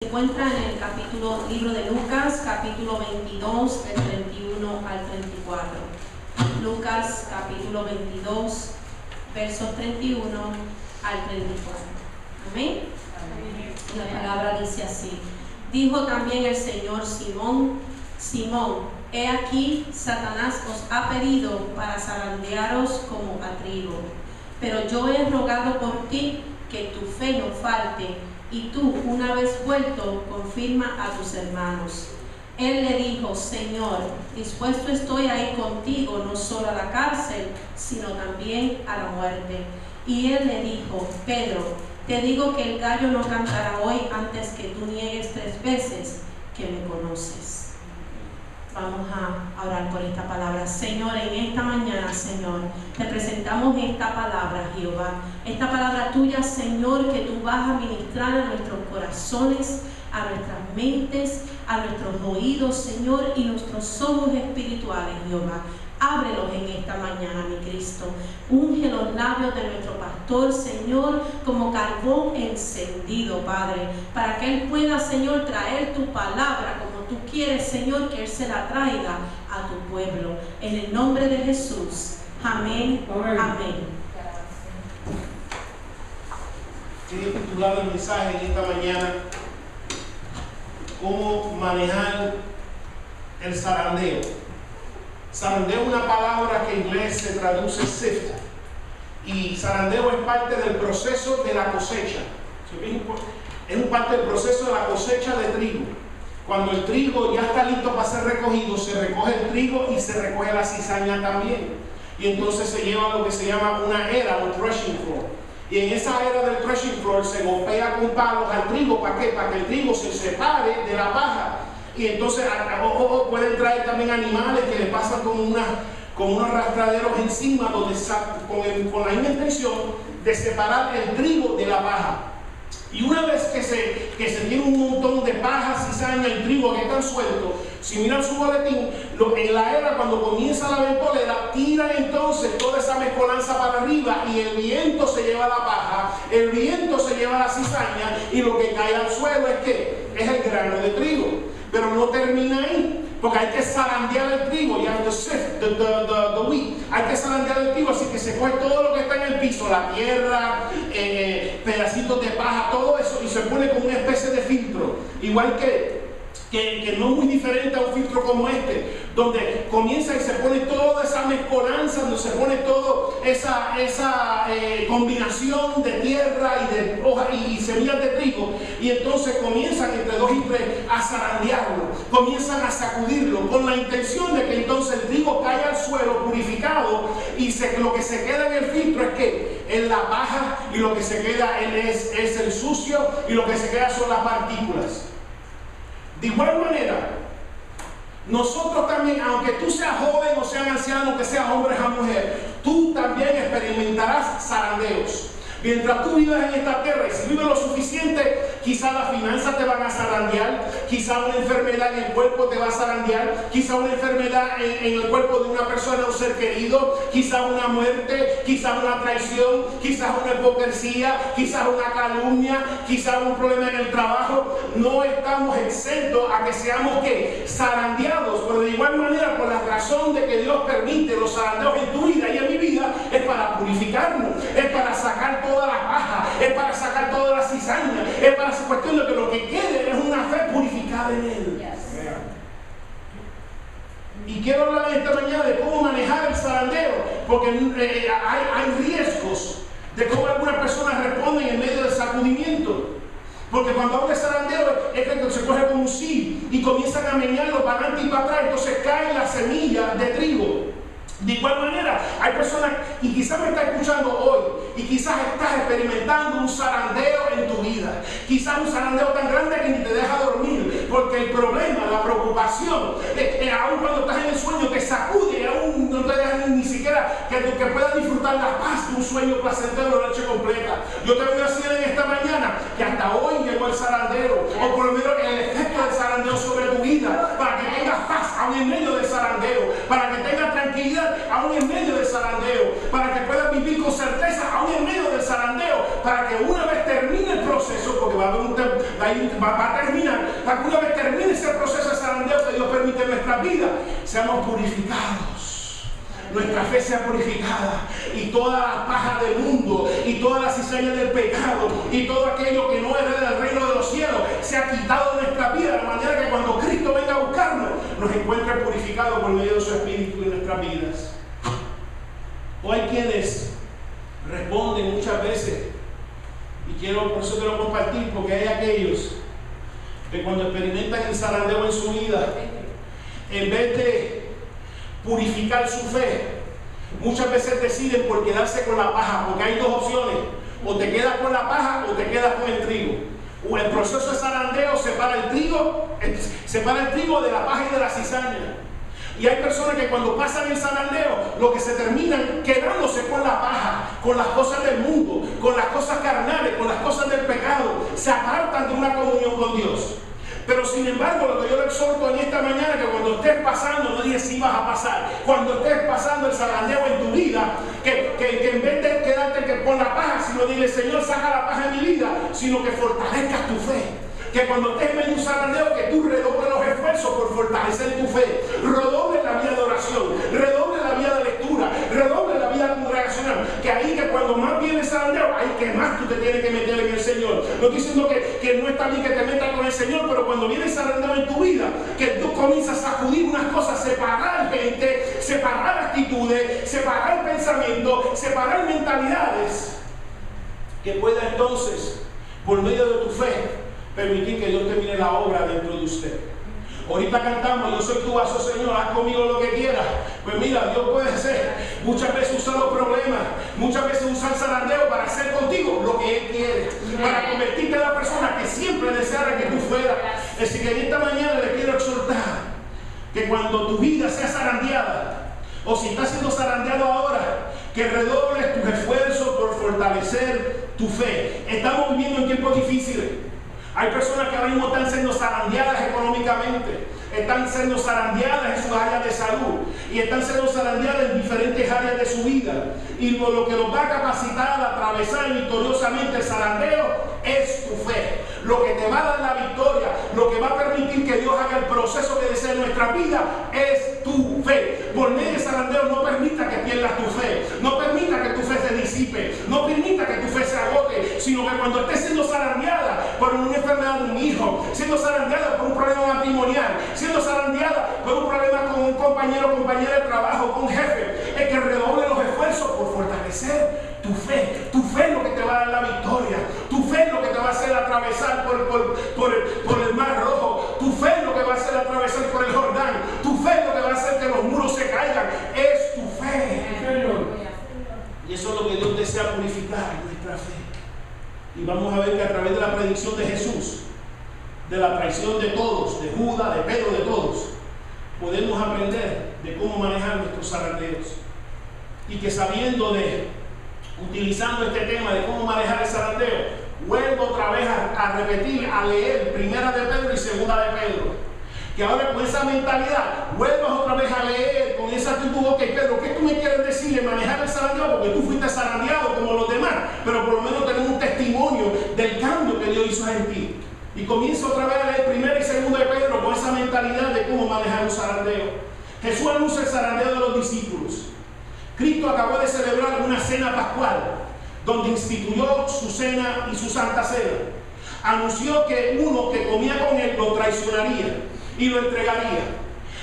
Se encuentra en el libro de Lucas, capítulo 22, del 31 al 34. Lucas, capítulo 22, versos 31 al 34. Amén. Y la palabra dice así: dijo también el Señor: Simón, Simón, he aquí, Satanás os ha pedido para zarandearos como a trigo. Pero yo he rogado por ti que tu fe no falte, y tú, una vez vuelto, confirma a tus hermanos. Él le dijo: Señor, dispuesto estoy a ir contigo, no solo a la cárcel, sino también a la muerte. Y él le dijo: Pedro, te digo que el gallo no cantará hoy antes que tú niegues 3 veces que me conoces. Vamos a orar por esta palabra. Señor, en esta mañana, Señor, te presentamos esta palabra, Jehová. Esta palabra tuya, Señor, que tú vas a ministrar a nuestros corazones, a nuestras mentes, a nuestros oídos, Señor, y nuestros ojos espirituales, Jehová. Ábrelos en esta mañana, mi Cristo. Unge los labios de nuestro pastor, Señor, como carbón encendido, Padre, para que él pueda, Señor, traer tu palabra como tú quieres, Señor, que él se la traiga a tu pueblo. En el nombre de Jesús. Amén. Amén. He titulado el mensaje en esta mañana: ¿cómo manejar el zarandeo? Zarandeo es una palabra que en inglés se traduce sift, y zarandeo es parte del proceso de la cosecha. Es parte del proceso de la cosecha de trigo. Cuando el trigo ya está listo para ser recogido, se recoge el trigo y se recoge la cizaña también. Y entonces se lleva lo que se llama una era, un threshing floor. Y en esa era del threshing floor se golpea con palos al trigo. ¿Para qué? Para que el trigo se separe de la paja. Y entonces pueden traer también animales que le pasan con unos arrastraderos encima, donde con la misma intención de separar el trigo de la paja. Y una vez que se tiene un montón de paja, cizaña y trigo que están sueltos, si miran su boletín, en la era, cuando comienza la ventolera, tiran entonces toda esa mezcolanza para arriba, y el viento se lleva la paja, el viento se lleva la cizaña, y lo que cae al suelo es el grano de trigo. Pero no termina ahí, porque hay que zarandear el trigo. You have to sift the wheat. Hay que zarandear el trigo, así que se coge todo lo que está en el piso, la tierra, pedacitos de paja, todo eso, y se pone como una especie de filtro, igual que no muy diferente a un filtro como este, donde comienza y se pone toda esa mezcolanza, donde se pone toda esa combinación de tierra y de hojas y semillas de trigo, y entonces comienzan entre 2 y 3 a zarandearlo, comienzan a sacudirlo, con la intención de que entonces el trigo caiga al suelo purificado, y lo que se queda en el filtro es que es la paja, y lo que se queda es el sucio, y lo que se queda son las partículas. De igual manera, nosotros también, aunque tú seas joven o seas anciano, que seas hombre o mujer, tú también experimentarás zarandeos. Mientras tú vivas en esta tierra, y si vives lo suficiente, quizá las finanzas te van a zarandear, quizá una enfermedad en el cuerpo te va a zarandear, quizá una enfermedad en el cuerpo de una persona, un ser querido, quizá una muerte, quizá una traición, quizá una hipocresía, quizá una calumnia, quizá un problema en el trabajo. No estamos exentos a que seamos zarandeados, pero de igual manera, por la razón de que Dios permite los zarandeos en tu vida y en mi vida, es para purificarnos, es para sacar toda la paja, es para sacar toda la cizaña, es para esa cuestión de que lo que quede es una fe purificada en Él. Y quiero hablar esta mañana de cómo manejar el zarandeo, porque hay riesgos de cómo algunas personas responden en medio del sacudimiento. Porque cuando habla de zarandeo es que se coge como un sí y comienzan a menearlo para adelante y para atrás, entonces caen las semillas de trigo. De igual manera, hay personas, y quizás me estás escuchando hoy, y quizás estás experimentando un zarandeo en tu vida. Quizás un zarandeo tan grande que ni te deja dormir, porque el problema, la preocupación, aún cuando estás en el sueño, te sacude, aún no te deja ni siquiera que puedas disfrutar la paz de un sueño placentero la noche completa. Yo te voy a decir en esta mañana que hasta hoy llegó el zarandeo, o por lo menos el efecto del zarandeo sobre tu vida, para que tengas paz aún en medio del zarandeo, para que tengas tranquilidad aún en medio del zarandeo, para que puedas vivir con certeza aún en medio del zarandeo, para que una vez termine el proceso, porque va a haber va a terminar, para que una vez termine ese proceso de zarandeo que Dios permite en nuestra vida, seamos purificados. Nuestra fe sea purificada y toda la paja del mundo y toda la cizaña del pecado y todo aquello que no hereda del reino de los cielos sea quitado de nuestra vida, de manera que cuando Cristo venga a buscarnos nos encuentre purificados por medio de su Espíritu en nuestras vidas. O hay quienes responden muchas veces, y quiero por eso te lo compartir, porque hay aquellos que cuando experimentan el zarandeo en su vida, en vez de purificar su fe, muchas veces deciden por quedarse con la paja, porque hay dos opciones: o te quedas con la paja o te quedas con el trigo. O el proceso de zarandeo separa el trigo de la paja y de la cizaña. Y hay personas que cuando pasan el zarandeo, lo que se terminan quedándose con la paja, con las cosas del mundo, con las cosas carnales, con las cosas del pecado, se apartan de una comunión con Dios. Pero sin embargo, lo que yo le exhorto en esta mañana, que cuando estés pasando, no digas si vas a pasar, cuando estés pasando el zarandeo en tu vida, que en vez de quedarte con la paja, sino dile: Señor, saca la paja de mi vida, sino que fortalezcas tu fe. Que cuando estés en medio de un zarandeo, que tú redobles los esfuerzos por fortalecer tu fe, redoble la vida de oración, redoble la vida de lectura, redoble la vida congregacional. Que ahí, que cuando más viene el zarandeo, ahí que más tú te tienes que meter en el Señor. No estoy diciendo que no está bien que te metas con el Señor, pero cuando viene el zarandeo en tu vida, que tú comienzas a sacudir unas cosas, separar gente, separar actitudes, separar pensamientos, separar mentalidades, que pueda entonces, por medio de tu fe, permitir que Dios termine la obra dentro de usted. Ahorita cantamos: yo soy tu vaso, Señor, haz conmigo lo que quieras. Pues mira, Dios puede hacer, muchas veces usa los problemas, muchas veces usa el zarandeo para hacer contigo lo que Él quiere, para convertirte en la persona que siempre deseara que tú fueras. Así que en esta mañana le quiero exhortar que cuando tu vida sea zarandeada, o si está siendo zarandeado ahora, que redobles tus esfuerzos por fortalecer tu fe. Estamos viviendo en tiempos difíciles. Hay personas que ahora mismo están siendo zarandeadas económicamente, están siendo zarandeadas en sus áreas de salud y están siendo zarandeadas en diferentes áreas de su vida. Y lo que los va a capacitar a atravesar victoriosamente el zarandeo es tu fe. Lo que te va a dar la victoria, lo que va a permitir que Dios haga el proceso que desea en nuestra vida es tu fe. Por medio de zarandeo, no permita que pierdas tu fe, no permita que tu fe se disipe, no permita que tu fe se agote, sino que cuando estés siendo zarandeada por una enfermedad de un hijo, siendo zarandeada por un problema matrimonial, siendo zarandeada por un problema con un compañero o compañera de trabajo, con un jefe, es que redoble los esfuerzos por fortalecer tu fe. Tu fe es lo que te va a dar la victoria. Tu fe es lo que te va a hacer atravesar por el Mar Rojo. Tu fe es lo que va a hacer atravesar por el Jordán. Tu fe es lo que va a hacer que los muros se caigan. Es tu fe. Y eso es lo que Dios desea purificar, nuestra fe. Y vamos a ver que a través de la predicción de Jesús, de la traición de todos, de Judas, de Pedro, de todos, podemos aprender de cómo manejar nuestros zarandeos. Y que utilizando este tema de cómo manejar el zarandeo, vuelvo otra vez a repetir, a leer Primera de Pedro y Segunda de Pedro. Que ahora con esa mentalidad vuelvas otra vez a leer con esa actitud: ok, Pedro, ¿qué tú me quieres decir de manejar el zarandeo? Porque tú fuiste zarandeado como los demás, pero por lo menos tenemos un testimonio del cambio que Dios hizo en ti. Y comienzo otra vez a leer Primera y Segunda de Pedro con esa mentalidad de cómo manejar un zarandeo. Jesús anuncia el zarandeo de los discípulos. Cristo acabó de celebrar una cena pascual, donde instituyó su cena y su santa cena. Anunció que uno que comía con él lo traicionaría y lo entregaría.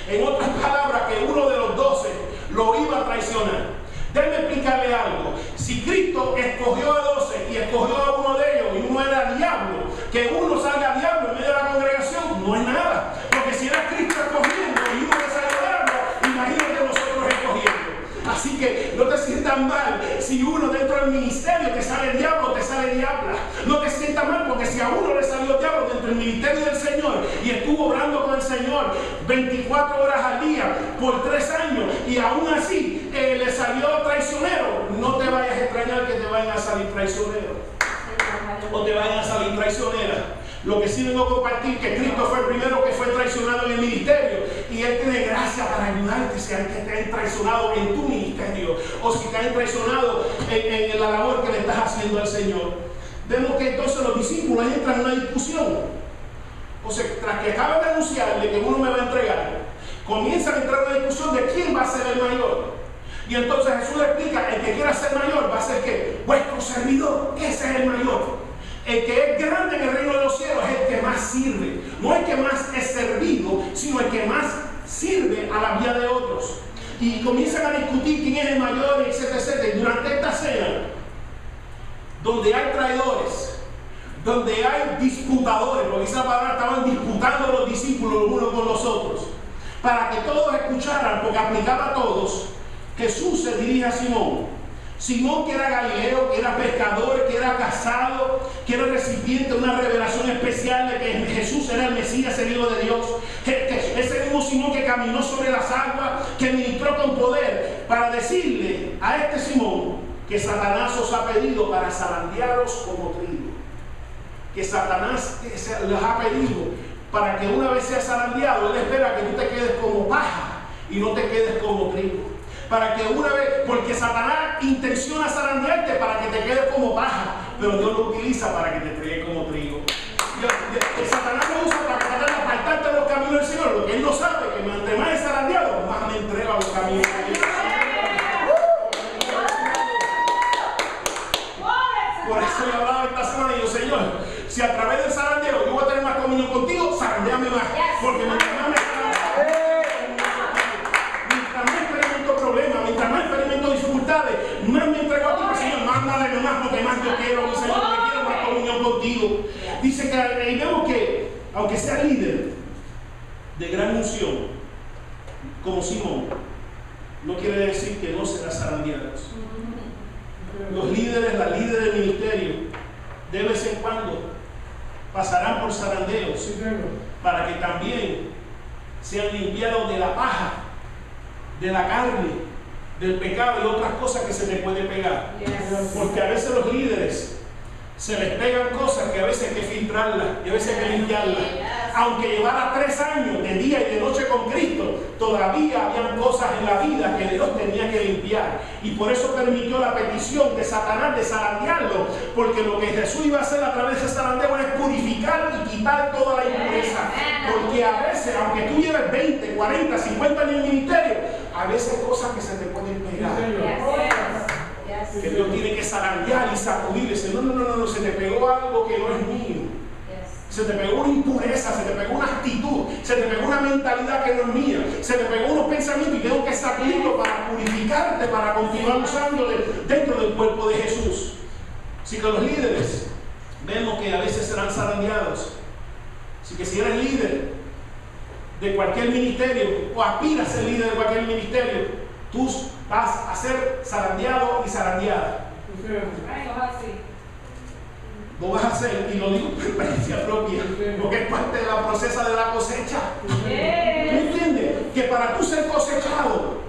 En otras palabras, que uno de los 12 lo iba a traicionar. Déjeme explicarle algo. Si Cristo escogió a 12 y escogió a uno de ellos y uno era diablo, que uno salga diablo en medio de la congregación no es nada. Porque si era Cristo escogiendo y uno que salió diablo, imagínate nosotros escogiendo. Así que no te sientas mal si uno dentro del ministerio te sale diablo, te sale diabla. No te sientas mal porque si a uno le salió diablo dentro del ministerio del Señor y estuvo orando con el Señor 24 horas al día por 3 años y aún así le salió traicionero, no te vayas a extrañar que te vayan a salir traicioneros o te vayan a salir traicioneras. Lo que sí vengo a compartir, que Cristo fue el primero que fue traicionado en el ministerio y Él tiene gracia para ayudarte si hay que te han traicionado en tu ministerio o si te han traicionado en la labor que le estás haciendo al Señor. vemos que entonces los discípulos entran en una discusión. O sea, tras que acaban de anunciarle que uno me va a entregar, comienzan a entrar en una discusión de quién va a ser el mayor. Y entonces Jesús le explica, el que quiera ser mayor va a ser ¿qué? Vuestro servidor, ese es el mayor. El que es grande en el reino de los cielos es el que más sirve. No el que más es servido, sino el que más sirve a la vida de otros. Y comienzan a discutir quién es el mayor, etcétera, etcétera. Y durante esta cena, donde hay traidores, donde hay disputadores, porque esa palabra estaban disputando los discípulos los unos con los otros, para que todos escucharan, porque aplicaba a todos, Jesús se dirige a Simón. Simón, que era galileo, que era pescador, que era casado, que era recipiente de una revelación especial de que Jesús era el Mesías, el Hijo de Dios. Ese mismo Simón que caminó sobre las aguas, que ministró con poder, para decirle a este Simón que Satanás os ha pedido para zarandearos como trigo. Que Satanás les ha pedido para que una vez seas zarandeado, Él espera que tú te quedes como paja y no te quedes como trigo. Para que una vez, porque Satanás intenciona zarandearte para que te quedes como paja, pero Dios lo utiliza para que te entregue como trigo. Satanás lo usa para tratar de apartarte de los caminos del Señor, lo que Él no sabe, que entre más es zarandeado, más me entrega a los caminos de Dios. Por eso yo hablaba esta semana y yo, Señor, si a través del zarandeo yo voy a tener más comunión contigo, zarandeame más, porque mientras más me problemas, mientras más experimento dificultades, más me entrego a ti, pues, Señor, mándame más porque más yo quiero, mi Señor, porque quiero más comunión contigo. Dice que ahí vemos que, aunque sea líder de gran unción, como Simón, no quiere decir que no será zarandeados. Los líderes, las líderes del ministerio, de vez en cuando pasarán por zarandeos para que también sean limpiados de la paja, de la carne, del pecado y otras cosas que se les puede pegar. Porque a veces los líderes se les pegan cosas que a veces hay que filtrarlas y a veces hay que limpiarlas. Aunque llevara 3 años de día y de noche con Cristo, todavía habían cosas en la vida que Dios tenía que limpiar. Y por eso permitió la petición de Satanás de zarandearlo, porque lo que Jesús iba a hacer a través de ese zarandeo es purificar y quitar toda la impureza. Porque a veces, aunque tú lleves 20, 40, 50 años en el ministerio, a veces hay cosas que se te pueden pegar. Que Dios tiene que zarandear y sacudir y decir, no, se te pegó algo que no es mío. Se te pegó una impureza, se te pegó una actitud, se te pegó una mentalidad que no es mía, se te pegó unos pensamientos y tengo que sacudirlo para purificarte, para continuar usando dentro del cuerpo de Jesús. Así que los líderes vemos que a veces serán zarandeados. Así que si eres líder de cualquier ministerio o aspiras a ser líder de cualquier ministerio, tú vas a ser zarandeado y zarandeada. Vos vas a hacer, y lo digo por experiencia propia, porque es parte de la procesa de la cosecha. ¿Tú entiendes? Que para tú ser cosechado,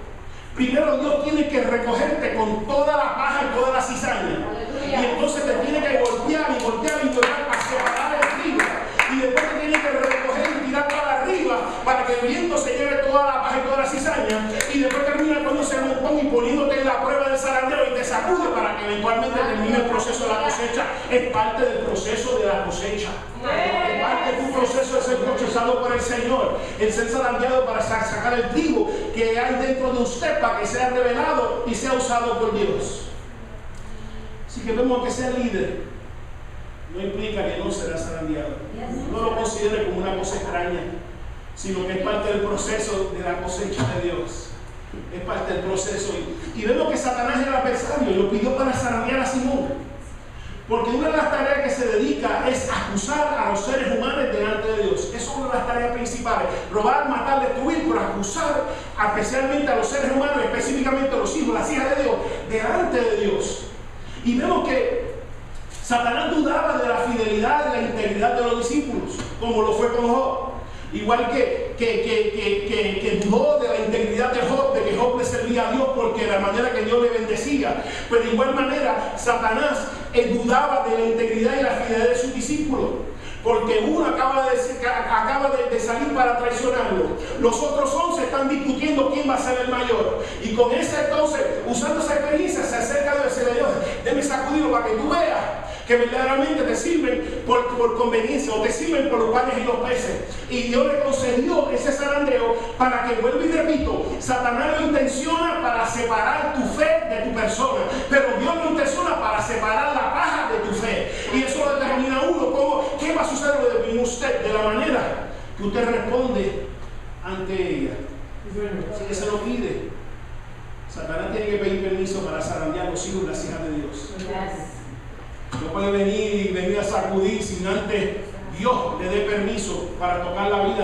primero Dios tiene que recogerte con toda la paja y toda la cizaña. Y entonces te tiene que golpear y golpear y golpear para separar el trigo. Y después te tiene que recoger y tirar para arriba para que el viento se lleve toda la paja y toda la cizaña. Y después termina poniéndose el montón y poniéndote en la prueba del zarandeo y te sacude para que eventualmente termine el proceso de la cosecha. Es parte del proceso de la cosecha. Es parte de tu proceso de ser procesado por el Señor. El ser zarandeado para sacar el trigo que hay dentro de usted para que sea revelado y sea usado por Dios. Así que vemos que ser líder no implica que no será zarandeado. No lo considere como una cosa extraña, sino que es parte del proceso de la cosecha de Dios. Es parte del proceso. Y vemos que Satanás era el adversario y lo pidió para zarandear a Simón. Porque una de las tareas que se dedica es acusar a los seres humanos delante de Dios. Eso es una de las tareas principales. Robar, matar, destruir, pero acusar especialmente a los seres humanos, específicamente a los hijos, las hijas de Dios, delante de Dios. Y vemos que Satanás dudaba de la fidelidad y la integridad de los discípulos, como lo fue con Job. Igual que dudó de la integridad de Job, de que Job le servía a Dios porque de la manera que Dios le bendecía. Pero de igual manera, Satanás dudaba de la integridad y la fidelidad de sus discípulos. Porque uno acaba de salir para traicionarlo. Los otros 11 están discutiendo quién va a ser el mayor. Y con ese entonces, usando esa experiencia, se acerca a Dios y dice, Dios, déme sacudirlo para que tú veas que verdaderamente te sirven por conveniencia o te sirven por los panes y los peces. Y Dios le concedió ese zarandeo para que, vuelvo y repito, Satanás lo intenciona para separar tu fe de tu persona, pero Dios lo intenciona para separar la paja de tu fe. Y eso lo determina uno. ¿Qué va a suceder en usted? De la manera que usted responde ante ella. Así que se lo pide. Satanás tiene que pedir permiso para zarandear los hijos y las hijas de Dios. No puede venir a sacudir sin antes Dios le dé permiso para tocar la vida de